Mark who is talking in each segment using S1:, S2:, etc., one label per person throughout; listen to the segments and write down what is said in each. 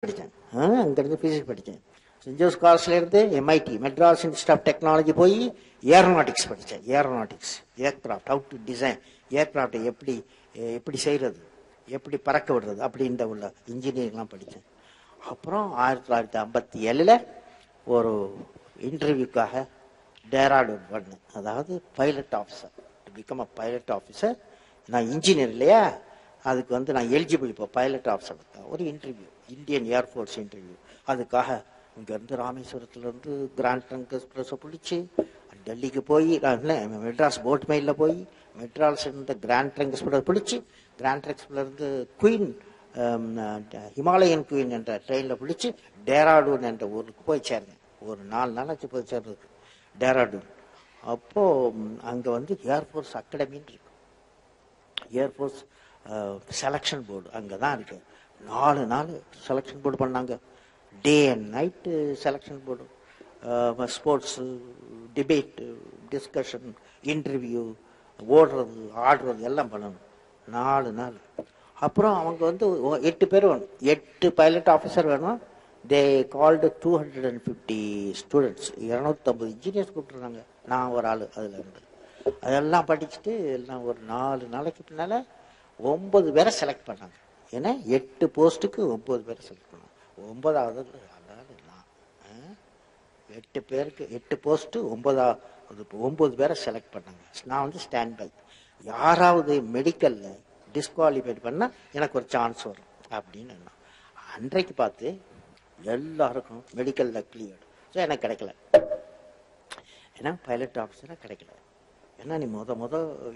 S1: படித்தேன். அங்கேருந்து ஃபிசிக்ஸ் படித்தேன். சென்ட் ஜோஸ் காலேஜ்லேருந்து MIT Madras institute of technology போய் ஏரோநாட்டிக்ஸ் படித்தேன். Aeronautics aircraft, how to design ஏர்க்ராஃப்டை எப்படி செய்கிறது, எப்படி பறக்க விடுறது அப்படின்ற உள்ள இன்ஜினியரிங்லாம் படித்தேன். அப்புறம் 1957 ஒரு இன்டர்வியூக்காக டேராடூன் பண்ணேன். அதாவது pilot officer, to become a pilot officer. நான் இன்ஜினியர் இல்லையா, அதுக்கு வந்து நான் எலிஜிபிள். இப்போ பைலட் ஆஃபீஸர் ஒரு இன்டர்வியூ, இந்தியன் ஏர்ஃபோர்ஸ் இன்டர்வியூ. அதுக்காக இங்கேருந்து ராமேஸ்வரத்துலேருந்து கிராண்ட் ட்ரங்க் எக்ஸ்பிரஸை பிடிச்சி டெல்லிக்கு போய், மெட்ராஸ் போட் மெயிலில் போய் மெட்ராஸ் இருந்த கிராண்ட் ட்ரங்க் எக்ஸ்பிரஸ் பிடிச்சி, கிராண்ட் ட்ரங்க் எக்ஸ்பிரஸ்லேருந்து குயின் ஹிமாலயன் குயின் என்ற ட்ரெயினில் பிடிச்சி டேராடூன் என்ற ஊருக்கு போய் சேர்ந்தேன். ஒரு 4 நாளாச்சு போய் சேர்றது டேராடூன். அப்போது அங்கே வந்து ஏர்ஃபோர்ஸ் அகாடமின்னு இருக்கு, ஏர்ஃபோர்ஸ் செலெக்ஷன் போர்டு அங்கே தான் இருக்கு. 4 நாள் செலெக்ஷன் போர்டு பண்ணாங்க. Day and night selection board, sports, debate, discussion, interview, ஓடுறது, ஆடுறது எல்லாம் பண்ணணும் 4 நாள். அப்புறம் அவங்க வந்து 8 பேர் வேணும், 8 பைலட் ஆஃபீஸர் வேணும். தே கால்டு 250 ஸ்டூடெண்ட்ஸ், 250 இன்ஜினியர்ஸ் கூப்பிட்டுருந்தாங்க. நான் ஒரு ஆள் அதில் இருந்து. அதெல்லாம் படிச்சுட்டு எல்லாம் ஒரு 4 நாளைக்கு பின்னால் 9 பேரை செலக்ட் பண்ணாங்க. ஏன்னா 8 போஸ்ட்டுக்கு 9 பேரை செலக்ட் பண்ணாங்க. 9வது அதாவது நான் 8 பேருக்கு 8 போஸ்ட்டு 9 பேரை செலக்ட் பண்ணாங்க. நான் வந்து ஸ்டாண்ட் பை. யாராவது மெடிக்கலில் டிஸ்குவாலிஃபைட் பண்ணால் எனக்கு ஒரு சான்ஸ் வரும் அப்படின்னு. அன்றைக்கு பார்த்து எல்லாருக்கும் மெடிக்கலில் கிளியர்டு. ஸோ எனக்கு கிடைக்கல, ஏன்னா பைலட் ஆஃபீஸராக கிடைக்கல. ஏன்னா நீ முத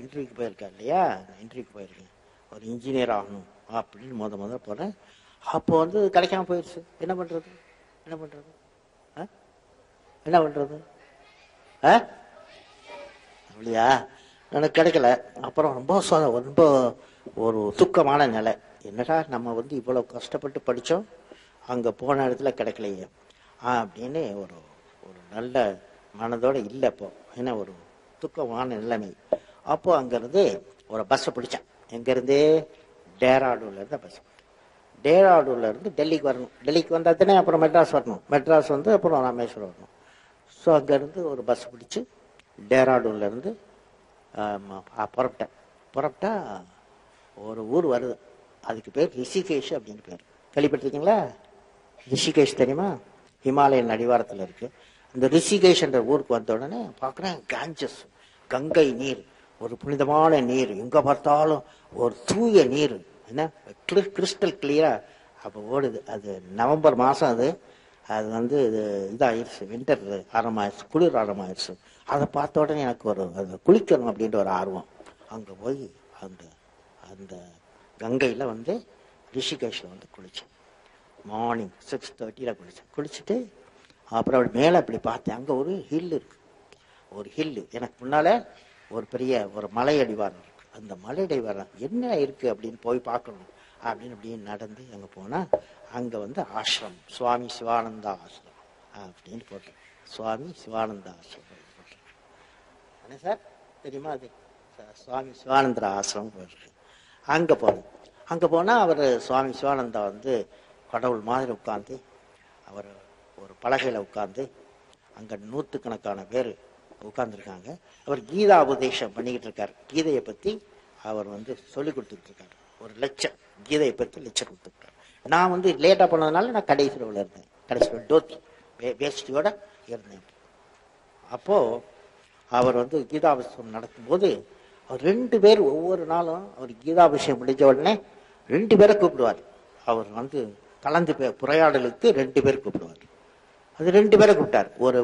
S1: இன்டர்வியூக்கு போயிருக்கா இல்லையா, நான் இன்டர்வியூக்கு போயிருக்கேன், ஒரு இன்ஜினியர் ஆகணும் அப்படின்னு முத போகிறேன். அப்போ வந்து கிடைக்காம போயிடுச்சு. என்ன பண்ணுறது அப்படியா, எனக்கு கிடைக்கல. அப்புறம் ரொம்ப ஒரு துக்கமான நிலை. என்னடா நம்ம வந்து இவ்வளோ கஷ்டப்பட்டு படித்தோம், அங்கே போன இடத்துல கிடைக்கலையே அப்படின்னு ஒரு நல்ல மனதோடு இல்லை. அப்போ ஏன்னா ஒரு துக்கமான நிலைமை. அப்போது அங்கேருந்து ஒரு பஸ்ஸை பிடிச்சேன். எங்கேருந்தே டேராடூன்லேருந்து பஸ், டேராடூன்லேருந்து டெல்லிக்கு வரணும். டெல்லிக்கு வந்தால் தானே அப்புறம் மெட்ராஸ் வரணும், மெட்ராஸ் வந்து அப்புறம் ராமேஸ்வரம் வரணும். ஸோ அங்கேருந்து ஒரு பஸ் பிடிச்சி டேராடூன்லேருந்து புறப்பட்டா ஒரு ஊர் வருது. அதுக்கு பேர் ரிஷிகேஷ் அப்படின்னு பேர். கேள்விப்பட்டிருக்கீங்களா? ரிஷிகேஷ் தெரியுமா? ஹிமாலயன் அடிவாரத்தில் இருக்குது. இந்த ரிஷிகேஷ் என்ற ஊருக்கு வந்த உடனே பார்க்குறேன் காஞ்சஸ், கங்கை நீர், ஒரு புனிதமான நீர், எங்கே பார்த்தாலும் ஒரு தூய நீர், என்ன கிறிஸ்டல் கிளியராக அப்போ ஓடுது. அது நவம்பர் மாதம், அது வந்து இதாகிடுச்சு, வின்டர் ஆரம்பமாயிடுச்சு, குளிர் ஆரம்பமாயிடுச்சு. அதை பார்த்த உடனே எனக்கு அது குளிக்கணும் அப்படின்ற ஒரு ஆர்வம். அங்கே போய் அந்த கங்கையில் வந்து ரிஷிகேஷில் வந்து குளித்தேன். மார்னிங் 6:30 குளிச்சுட்டு அப்புறம் அப்படி மேலே அப்படி பார்த்தேன். அங்கே ஒரு ஹில் இருக்குது, ஒரு ஹில்லு. எனக்கு முன்னால் ஒரு பெரிய ஒரு மலை அடிவாரம் இருக்குது. அந்த மலை அடிவாரம் என்ன இருக்குது அப்படின்னு போய் பார்க்கணும் அப்படின்னு நடந்து அங்கே போனால் அங்கே வந்து ஆசிரமம், சுவாமி சிவானந்தா ஆசிரமம் அப்படின்னு போட்டேன். சுவாமி சிவானந்தா ஆசிரமம் போட்டேன். என்ன சார் தெரியுமா? அது சுவாமி சிவானந்தா ஆசிரமம் போயிருக்கு. அங்கே போனேன். அங்கே போனால் அவர் சுவாமி சிவானந்தா வந்து கடவுள் மாதிரி உட்காந்து, அவர் ஒரு பலகையில் உட்காந்து, அங்கே 100கணக்கான பேர் உட்கார்ந்துருக்காங்க. அவர் கீதா உபதேசம் பண்ணிக்கிட்டு இருக்கார். கீதையை பற்றி அவர் வந்து சொல்லி கொடுத்துக்கிட்டு இருக்காரு. ஒரு லெக்சர், கீதையை பற்றி லெக்சர் கொடுத்துருக்காரு. நான் வந்து லேட்டாக போனதுனால நான் கடைசி ரோவில் இருந்தேன். கடைசி ரோல் டோத்தி வேஷ்டியோட இருந்தேன். அப்போது அவர் வந்து கீதாபிஷேகம் நடக்கும்போது அவர் 2 பேர் ஒவ்வொரு நாளும் அவர் கீதாபிஷேகம் முடிஞ்ச உடனே 2 பேரை கூப்பிடுவார். அவர் வந்து கலந்து உரையாடலுக்கு 2 பேர் கூப்பிடுவார். அது 2 பேரை கூப்பிட்டார். ஒரு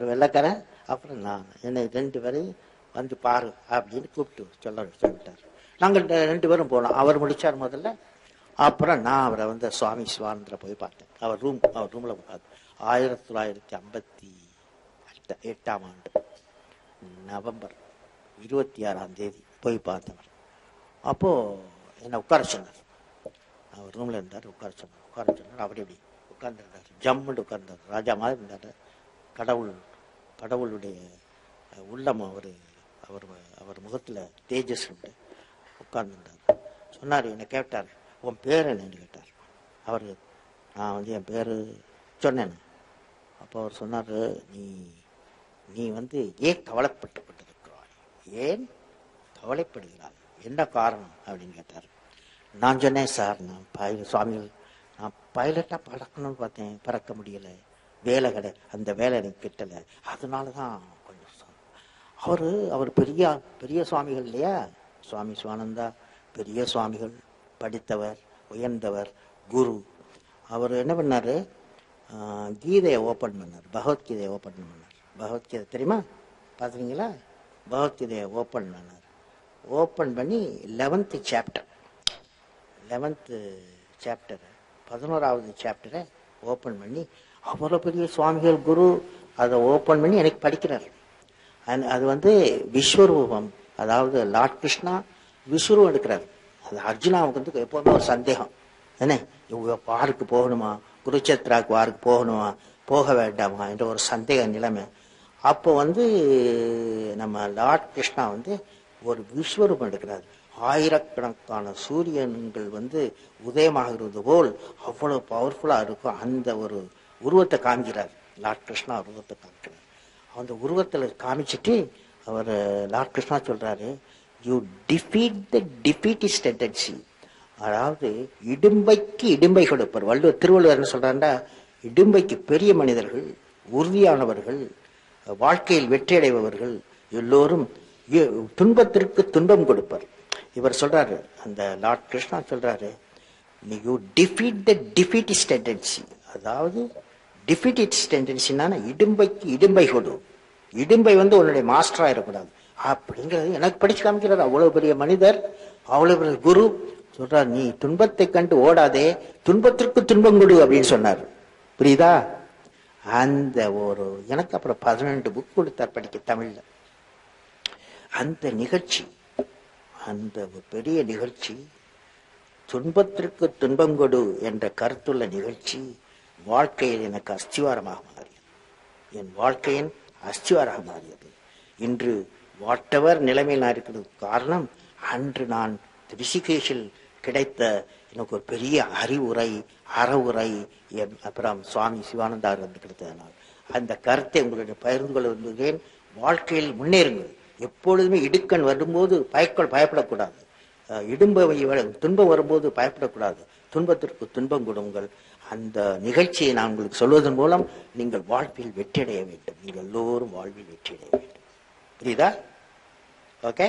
S1: வெள்ளைக்காரன், அப்புறம் நான், என்னை 2 பேரையும் வந்து பாரு அப்படின்னு கூப்பிட்டு சொல்லிட்டார். நாங்கள் 2 பேரும் போனோம். அவர் முடித்தார் முதல்ல. அப்புறம் நான் அவரை வந்து சுவாமி சிவானந்தரை போய் பார்த்தேன். அவர் ரூமில் பார்த்தேன். 1958 ஆண்டு நவம்பர் 26 போய் பார்த்தவர். அப்போது என்னை உட்கார சொன்னார். அவர் ரூமில் இருந்தார். உட்கார சொன்னார். அப்படி உட்கார்ந்துருந்தார். ஜம்முன்னு உட்கார்ந்தார். ராஜா மாதிரி இருந்தார். கடவுளுடைய உள்ளம் அவர் முகத்தில் தேஜஸ் உண்டு. உட்கார்ந்துருந்தார். சொன்னார், என்னை கேட்டார், உன் பேர் என்னன்னு கேட்டார். அவர் நான் வந்து என் பேர் சொன்னேன். அப்போ அவர் சொன்னார், நீ நீ வந்து ஏன் கவலைப்பட்டு கொண்டிருக்கிறாய், ஏன் கவலைப்படுகிறாய், என்ன காரணம் அப்படின்னு கேட்டார். நான் சொன்னேன், சார் நான் சுவாமிகள் நான் பைலட்டாக பறக்கணும்னு பார்த்தேன், பறக்க முடியலை, வேலை அந்த வேலை எனக்கு கிட்டலை, அதனால தான் கொஞ்சம் அவர் பெரிய பெரிய சுவாமிகள் இல்லையா, சுவாமி சிவானந்தா பெரிய சுவாமிகள், படித்தவர், உயர்ந்தவர், குரு. அவர் என்ன பண்ணார், கீதையை ஓப்பன் பண்ணார், பகவத்கீதையை ஓப்பன் பண்ணார். பகவத்கீதை தெரியுமா, பார்த்துருக்கீங்களா? பகவத்கீதையை ஓப்பன் பண்ணார். ஓப்பன் பண்ணி 11th சாப்டர் 11வது சாப்டரை ஓப்பன் பண்ணி, அவ்வளோ பெரிய சுவாமிகள் குரு அதை ஓப்பன் பண்ணி எனக்கு படிக்கிறார். அது வந்து விஸ்வரூபம், அதாவது லார்ட் கிருஷ்ணா விஸ்வரூபம் எடுக்கிறார். அது அர்ஜுனாவுக்கு வந்து எப்போதுமே ஒரு சந்தேகம், என்ன வாருக்கு போகணுமா, குருச்சேத்ராவுக்கு வாருக்கு போகணுமா, போக வேண்டாமா என்ற ஒரு சந்தேக நிலைமை. அப்போ வந்து நம்ம லார்ட் கிருஷ்ணா வந்து ஒரு விஸ்வரூபம் எடுக்கிறார். ஆயிரக்கணக்கான சூரியன்கள் வந்து உதயமாகிறது போல் அவ்வளவு பவர்ஃபுல்லா இருக்கும். அந்த ஒரு உருவத்தை காமிக்கிறார் லார்ட் கிருஷ்ணா, உருவத்தை காமிக்கிறார். அந்த உருவத்தில் காமிச்சிட்டு அவர் லார்ட் கிருஷ்ணா சொல்றாரு, you defeat the defeatist tendency, அதாவது இடும்பைக்கு இடும்பை கொடுப்பார். திருவள்ளுவர் என்ன சொல்றாருன்னா, இடும்பைக்கு பெரிய மனிதர்கள், உறுதியானவர்கள், வாழ்க்கையில் வெற்றியடைபவர்கள் எல்லோரும் துன்பத்திற்கு துன்பம் கொடுப்பார். இவர் சொல்றாரு, அந்த லார்ட் கிருஷ்ணா சொல்றாரு, you defeat the defeatist tendency, அதாவது டிஃபீட்டிஸ்ட் டெண்டன்சினா இடும்பைக்கு இடும்பை கொடு, இடும்பை வந்து உன்னுடைய மாஸ்டரா இருக்கக்கூடாது அப்படிங்கிறது எனக்கு படிச்சு காமிக்கிறார். அவ்வளவு பெரிய மனிதர், அவ்வளவு பெரிய குரு சொல்றார், நீ துன்பத்தை கண்டு ஓடாதே, துன்பத்திற்கு துன்பம் கொடு அப்படின்னு சொன்னார். புரியுதா? அந்த ஒரு எனக்கு அப்புறம் 12 புக் கொடுத்தார் படிக்க தமிழ்ல. அந்த நிகழ்ச்சி, அந்த பெரிய நிகழ்ச்சி, துன்பத்திற்கு துன்பம் கொடு என்ற கருத்துள்ள நிகழ்ச்சி வாழ்க்கையில் எனக்கு அஸ்திவாரமாக மாறியது. என் வாழ்க்கையின் அஸ்திவாரமாக மாறியது. இன்று வாட்டவர் நிலைமையில் நான் இருக்கிறதுக்கு காரணம், அன்று நான் ரிஷிகேஷில் கிடைத்த எனக்கு ஒரு பெரிய அறிவுரை, அறவுரை, அப்புறம் சுவாமி சிவானந்தார் வந்து கிடைத்ததனால் அந்த கருத்தை உங்களுடைய பகிர்ந்து கொள்ள விரும்புகிறேன். வாழ்க்கையில் முன்னேறுங்கள். எப்பொழுதுமே இடுக்கண் வரும்போது பயப்படக்கூடாது, துன்பம் வரும்போது பயப்படக்கூடாது, துன்பத்திற்கு துன்பம் கொடுங்கள். அந்த நிகழ்ச்சியை நான் உங்களுக்கு சொல்வதன் மூலம் நீங்கள் வாழ்வில் வெற்றியடைய வேண்டும். நீங்கள் எல்லோரும் வாழ்வில் வெற்றியடைய வேண்டும். புரியுதா? ஓகே.